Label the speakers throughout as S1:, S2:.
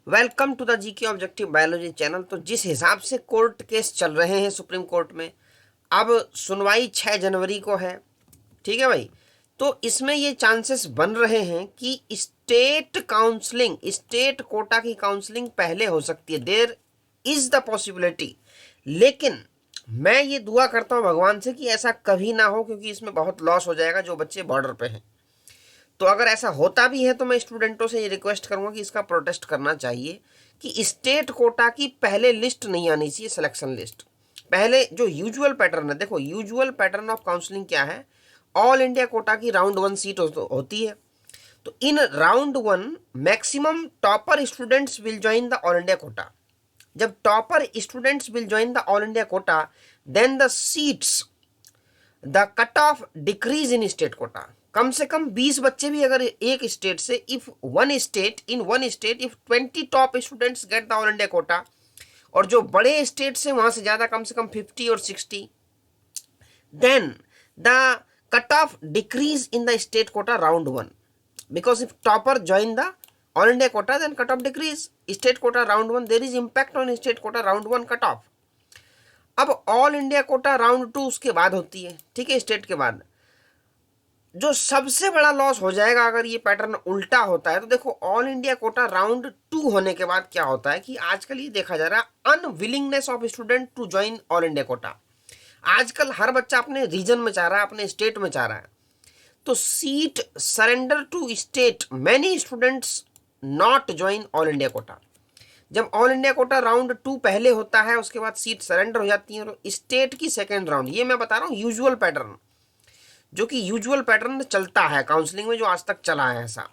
S1: Welcome to the GK objective biology channel. तो जिस हिसाब से कोर्ट केस चल रहे हैं सुप्रीम कोर्ट में, अब सुनवाई 6 जनवरी को है। ठीक है भाई। तो इसमें ये चांसेस बन रहे हैं कि स्टेट काउंसलिंग, स्टेट कोटा की काउंसलिंग पहले हो सकती है। There is the possibility. लेकिन मैं ये दुआ करता हूँ भगवान से कि ऐसा कभी ना हो, क्योंकि इसमें बहुत लॉस हो जाएगा जो बच्चे बॉर्डर पे हैं। तो अगर ऐसा होता भी है तो मैं स्टूडेंटों से ये रिक्वेस्ट करूंगा कि इसका प्रोटेस्ट करना चाहिए कि स्टेट कोटा की पहले लिस्ट नहीं आनी चाहिए, सिलेक्शन लिस्ट। पहले जो यूजुअल पैटर्न है, देखो यूजुअल पैटर्न ऑफ काउंसलिंग क्या है, ऑल इंडिया कोटा की राउंड 1 सीट होती है। तो in round 1 maximum topper students will join the all India quota. जब topper students will join the all India quota, then the seats, the cut off decrease in state quota. कम से कम 20 बच्चे भी अगर एक स्टेट से, if one state, in one state if 20 top students get the all India quota, और जो बड़े स्टेट से वहां से ज्यादा, कम से कम 50 और 60, then the cut off decrease in the state quota round 1, because if topper join the all India quota, then cut off decrease. State quota round 1, there is impact on state quota round 1 cut off. अब all India quota round 2 उसके बाद होती है, ठीक है, state के बाद। जो सबसे बड़ा लॉस हो जाएगा अगर ये पैटर्न उल्टा होता है, तो देखो ऑल इंडिया कोटा राउंड 2 होने के बाद क्या होता है कि आजकल ये देखा जा रहा है unwillingness of student to join all India quota. आजकल हर बच्चा अपने रीजन में चाह रहा है, अपने स्टेट में चाह रहा है। तो seat surrender to state, many students not join all India quota. जब ऑल इंडिया कोटा राउंड 2 पहले होता है, उसके बाद सीट सरेंडर हो जाती है, और स्टेट की सेकेंड राउंड, ये मैं बता रहा हूँ यूजुअल पैटर्न, जो कि यूजुअल पैटर्न चलता है काउंसलिंग में, जो आज तक चला है ऐसा।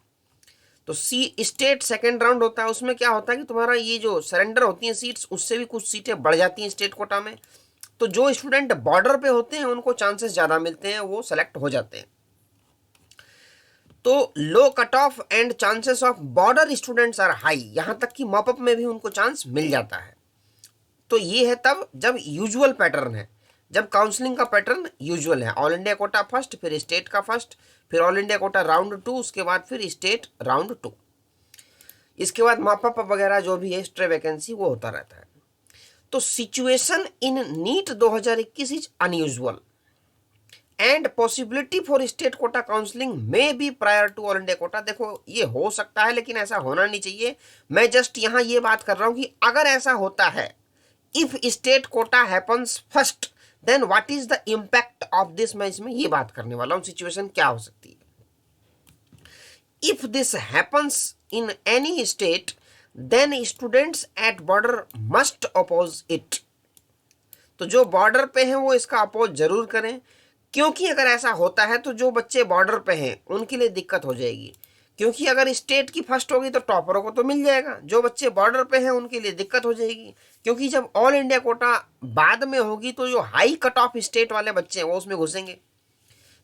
S1: तो स्टेट सेकेंड राउंड होता है, उसमें क्या होता है कि तुम्हारा ये जो सरेंडर होती हैं सीट्स, उससे भी कुछ सीटें बढ़ जाती हैं स्टेट कोटा में। तो जो स्टूडेंट बॉर्डर पे होते हैं उनको चांसेस ज़्यादा मिलते हैं, वो सेलेक्ट हो जाते हैं। तो low cut off and chances of border students are high, यहां तक कि मॉपअप में भी उनको चांस मिल जाता है। तो ये है तब जब यूजुअल पैटर्न है, जब काउंसलिंग का पैटर्न यूजुअल है। ऑल इंडिया कोटा फर्स्ट, फिर स्टेट का फर्स्ट, फिर ऑल इंडिया कोटा राउंड 2, उसके बाद फिर स्टेट राउंड 2, इसके बाद मॉपअप वगैरह जो भी है स्ट्रे वैकेंसी वो होता रहता है। तो situation in NEET 2021 is unusual and possibility for state quota counselling may be prior to all India quota. देखो ये हो सकता है, लेकिन ऐसा होना नहीं चाहिए। मैं जस्ट यहां ये बात कर रहा हूं कि अगर ऐसा होता है, if state quota happens first, then what is the impact of this, मैं इसमें ये बात करने वाला हूं, सिचुएशन क्या हो सकती है। If this happens in any state, then students at border must oppose it. तो जो बॉर्डर पे हैं वो इसका अपोज जरूर करें, क्योंकि अगर ऐसा होता है तो जो बच्चे बॉर्डर पे हैं उनके लिए दिक्कत हो जाएगी। क्योंकि अगर स्टेट की फर्स्ट होगी तो टॉपरों को तो मिल जाएगा, जो बच्चे बॉर्डर पे हैं उनके लिए दिक्कत हो जाएगी। क्योंकि जब ऑल इंडिया कोटा बाद में होगी तो जो हाई कट ऑफ स्टेट वाले बच्चे हैं वो उसमें घुसेंगे।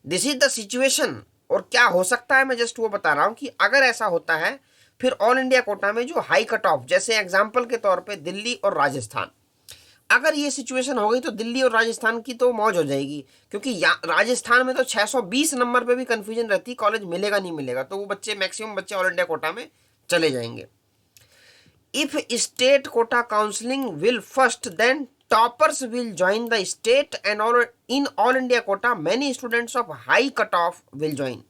S1: This is the situation. और क्या हो सकता है मैं जस्ट वो बता रहा हूँ कि अगर ऐसा होता है, फिर ऑल इंडिया कोटा में जो हाई कट ऑफ, जैसे एग्जाम्पल के तौर पर दिल्ली और राजस्थान, अगर ये सिचुएशन हो गई तो दिल्ली और राजस्थान की तो मौज हो जाएगी। क्योंकि राजस्थान में तो 620 नंबर पे भी कंफ्यूजन रहती, कॉलेज मिलेगा नहीं मिलेगा, तो वो बच्चे, मैक्सिमम बच्चे ऑल इंडिया कोटा में चले जाएंगे। If state quota counselling will first, then toppers will join the state and all in all India quota many students of high cut off will join.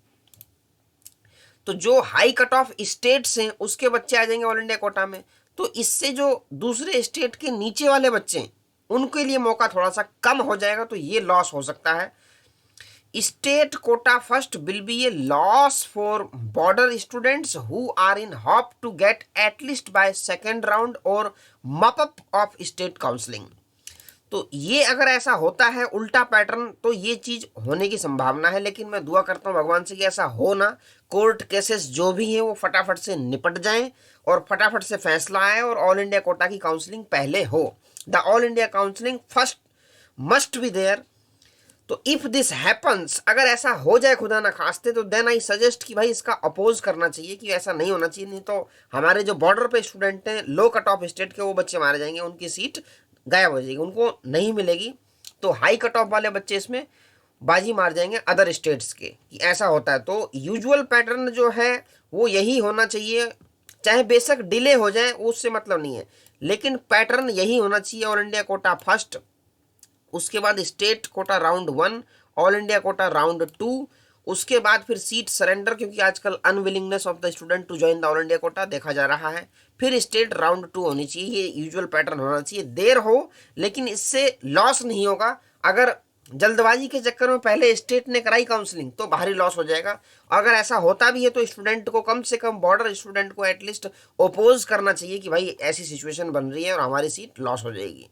S1: तो जो हाई कट ऑफ स्टेट्स हैं उसके बच्चे आ जाएंगे all India Kota में। तो इससे जो दूसरे स्टेट के नीचे वाले बच्चे, उनके लिए मौका थोड़ा सा कम हो जाएगा, तो ये लॉस हो सकता है। State quota first will be a loss for border students who are in hope to get at least by second round और मॉपअप ऑफ स्टेट काउंसलिंग। तो ये अगर ऐसा होता है उल्टा पैटर्न, तो ये चीज होने की संभावना है। लेकिन मैं दुआ करता हूँ भगवान से कि ऐसा हो ना, कोर्ट केसेस जो भी हैं वो फटाफट से निपट जाएं और फटाफट से फैसला आए और ऑल इंडिया कोटा की काउंसलिंग पहले हो। The all India counselling first must be there. तो इफ दिस हैपन्स, अगर ऐसा हो जाए खुदा ना खास्ते, तो देन आई सजेस्ट कि भाई इसका अपोज करना चाहिए, कि ऐसा नहीं होना चाहिए। नहीं तो हमारे जो बॉर्डर पे स्टूडेंट हैं, लो कट ऑफ स्टेट के, वो बच्चे मारे जाएंगे, उनकी सीट गायब हो जाएगी, उनको नहीं मिलेगी। तो हाई कट ऑफ वाले बच्चे इसमें बाजी मार जाएंगे अदर स्टेट्स के, कि ऐसा होता है। तो यूजुअल पैटर्न जो है वो यही होना चाहिए, चाहे बेशक डिले हो जाए, उससे मतलब नहीं है, लेकिन पैटर्न यही होना चाहिए। ऑल इंडिया कोटा फर्स्ट, उसके बाद state quota round 1, all India quota round 2, उसके बाद फिर सीट सरेंडर, क्योंकि आजकल unwillingness of the student to join the all India quota देखा जा रहा है। फिर स्टेट राउंड 2 होनी चाहिए, ये यूजुअल पैटर्न होना चाहिए। देर हो लेकिन इससे लॉस नहीं होगा। अगर जल्दबाजी के चक्कर में पहले स्टेट ने कराई काउंसलिंग तो भारी लॉस हो जाएगा। अगर ऐसा होता भी है तो स्टूडेंट को, कम से कम बॉर्डर स्टूडेंट को एटलीस्ट ओपोज करना चाहिए कि भाई ऐसी सिचुएशन बन रही है और हमारी सीट लॉस हो जाएगी।